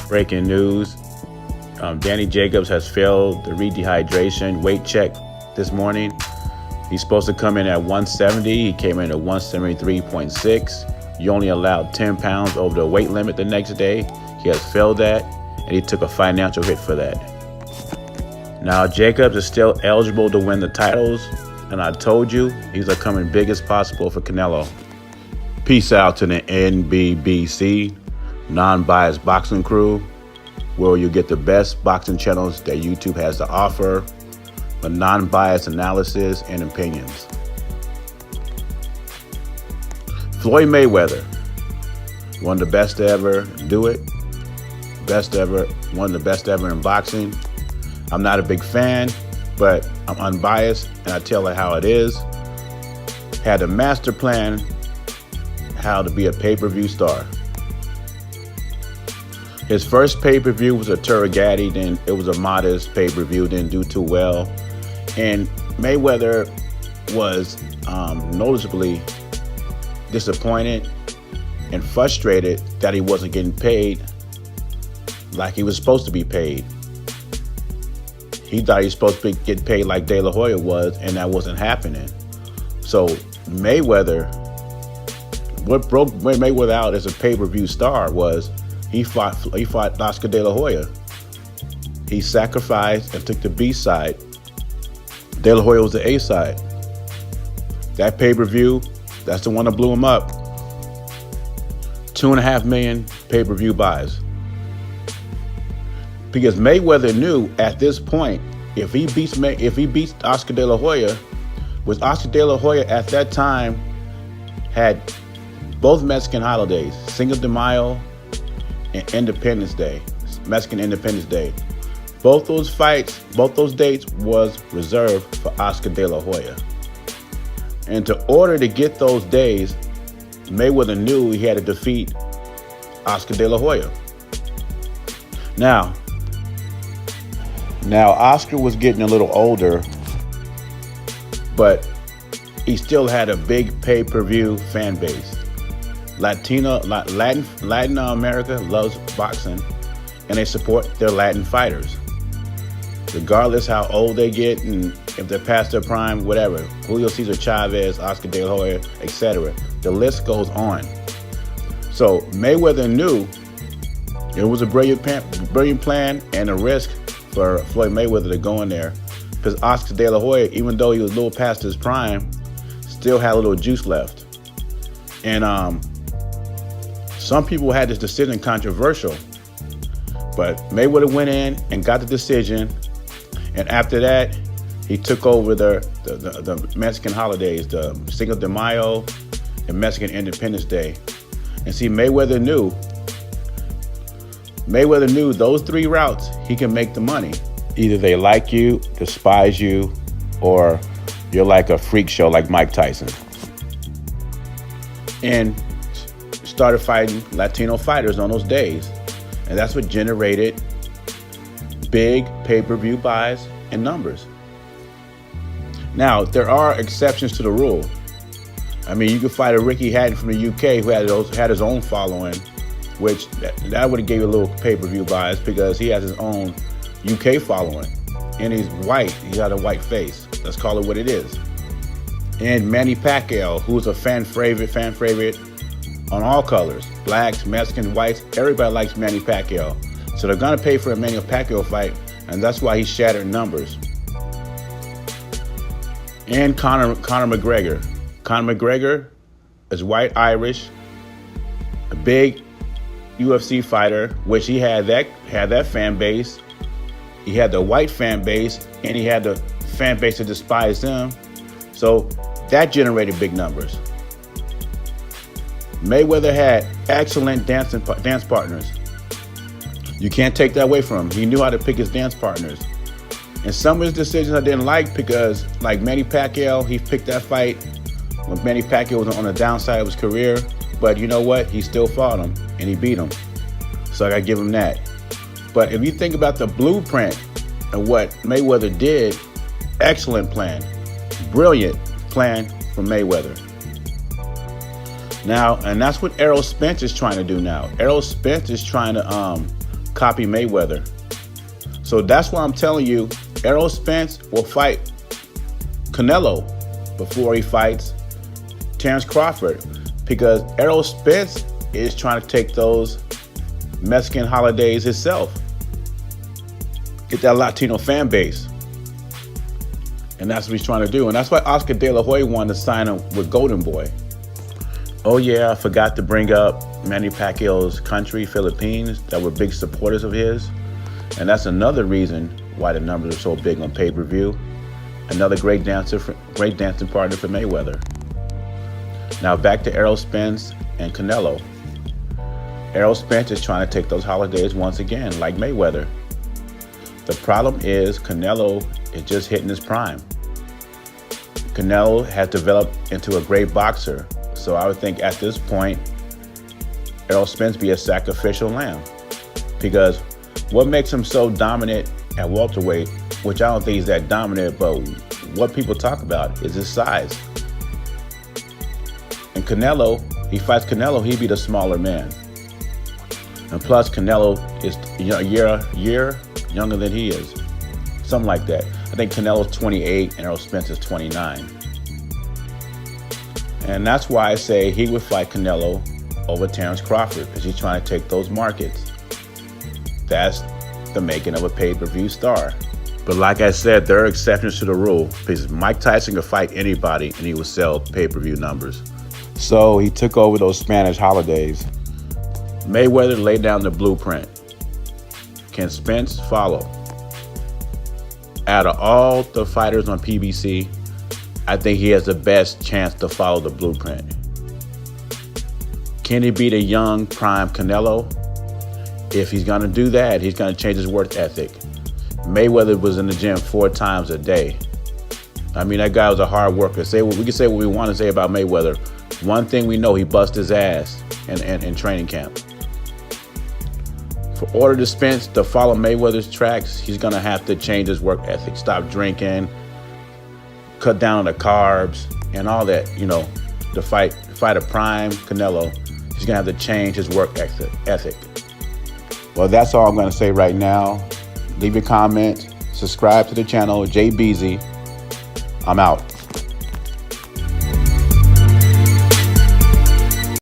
Breaking news. Danny Jacobs has failed the redehydration weight check this morning. He's supposed to come in at 170. He came in at 173.6. You only allowed 10 pounds over the weight limit the next day. He has failed that, and he took a financial hit for that. Now, Jacobs is still eligible to win the titles, and I told you he's coming big as possible for Canelo. Peace out to the NBBC, non-biased boxing crew, where you get the best boxing channels that YouTube has to offer, but non-biased analysis and opinions. Floyd Mayweather, one of the best to ever do it, one of the best ever in boxing. I'm not a big fan, but I'm unbiased and I tell it how it is. Had a master plan how to be a pay-per-view star. His first pay-per-view was a Turagatti, then it was a modest pay-per-view, didn't do too well. And Mayweather was noticeably disappointed and frustrated that he wasn't getting paid like he was supposed to be paid. He thought he was supposed to get paid like De La Hoya was, and that wasn't happening. So Mayweather, what broke Mayweather out as a pay-per-view star was he fought Oscar De La Hoya. He sacrificed and took the B side. De La Hoya was the A side. That pay-per-view, that's the one that blew him up. 2.5 million pay-per-view buys. Because Mayweather knew at this point, if he beats Oscar De La Hoya, with Oscar De La Hoya at that time had both Mexican holidays, Cinco de Mayo and Independence Day, Mexican Independence Day. Both those fights, both those dates was reserved for Oscar De La Hoya. And to order to get those days, Mayweather knew he had to defeat Oscar De La Hoya. Now Oscar was getting a little older, but he still had a big pay-per-view fan base. Latin America loves boxing, and they support their Latin fighters. Regardless how old they get and if they're past their prime, whatever. Julio Cesar Chavez, Oscar De La Hoya, etc. The list goes on. So Mayweather knew it was a brilliant plan and a risk for Floyd Mayweather to go in there, because Oscar De La Hoya, even though he was a little past his prime, still had a little juice left. And some people had this decision controversial, but Mayweather went in and got the decision, and after that, he took over the Mexican holidays, the Cinco de Mayo and Mexican Independence Day. And see, Mayweather knew those three routes he can make the money. Either they like you, despise you, or you're like a freak show like Mike Tyson. And started fighting Latino fighters on those days. And that's what generated big pay-per-view buys and numbers. Now, there are exceptions to the rule. I mean, you could fight a Ricky Hatton from the UK who had his own following, which that would have gave you a little pay-per-view buys because he has his own UK following. And he's white. He got a white face. Let's call it what it is. And Manny Pacquiao, who's a fan favorite on all colors. Blacks, Mexicans, whites, everybody likes Manny Pacquiao. So they're going to pay for a Manny Pacquiao fight, and that's why he shattered numbers. And Conor McGregor. Conor McGregor is white Irish, a big UFC fighter, which he had that fan base. He had the white fan base, and he had the fan base that despised him. So that generated big numbers. Mayweather had excellent dance partners. You can't take that away from him. He knew how to pick his dance partners. And some of his decisions I didn't like because, like Manny Pacquiao, he picked that fight when Manny Pacquiao was on the downside of his career. But you know what? He still fought him, and he beat him. So I got to give him that. But if you think about the blueprint of what Mayweather did, excellent plan. Brilliant plan from Mayweather. Now, and that's what Errol Spence is trying to do now. Errol Spence is trying to copy Mayweather. So that's why I'm telling you, Errol Spence will fight Canelo before he fights Terrence Crawford, because Errol Spence is trying to take those Mexican holidays himself. Get that Latino fan base. And that's what he's trying to do. And that's why Oscar De La Hoya wanted to sign him with Golden Boy. Oh yeah, I forgot to bring up Manny Pacquiao's country, Philippines, that were big supporters of his. And that's another reason why the numbers are so big on pay-per-view. Another great dancing partner for Mayweather. Now back to Errol Spence and Canelo. Errol Spence is trying to take those holidays once again, like Mayweather. The problem is Canelo is just hitting his prime. Canelo has developed into a great boxer, so I would think at this point, Errol Spence be a sacrificial lamb. Because what makes him so dominant at welterweight, which I don't think he's that dominant, but what people talk about is his size. And Canelo, he fights Canelo, he'd be the smaller man. And plus Canelo is a year younger than he is. Something like that. I think Canelo's 28 and Errol Spence is 29. And that's why I say he would fight Canelo over Terrence Crawford, because he's trying to take those markets. That's the making of a pay-per-view star. But like I said, there are exceptions to the rule, because Mike Tyson could fight anybody and he would sell pay-per-view numbers. So he took over those Spanish holidays. Mayweather laid down the blueprint. Can Spence follow? Out of all the fighters on PBC, I think he has the best chance to follow the blueprint. Can he beat a young, prime Canelo? If he's going to do that, he's going to change his work ethic. Mayweather was in the gym 4 times a day. I mean, that guy was a hard worker. We can say what we want to say about Mayweather. One thing we know, he bust his ass in training camp. For order to Spence to follow Mayweather's tracks, he's going to have to change his work ethic. Stop drinking, cut down on the carbs, and all that, to fight a prime Canelo. He's going to have to change his work ethic. Well, that's all I'm going to say right now. Leave a comment, subscribe to the channel, JBZ. I'm out.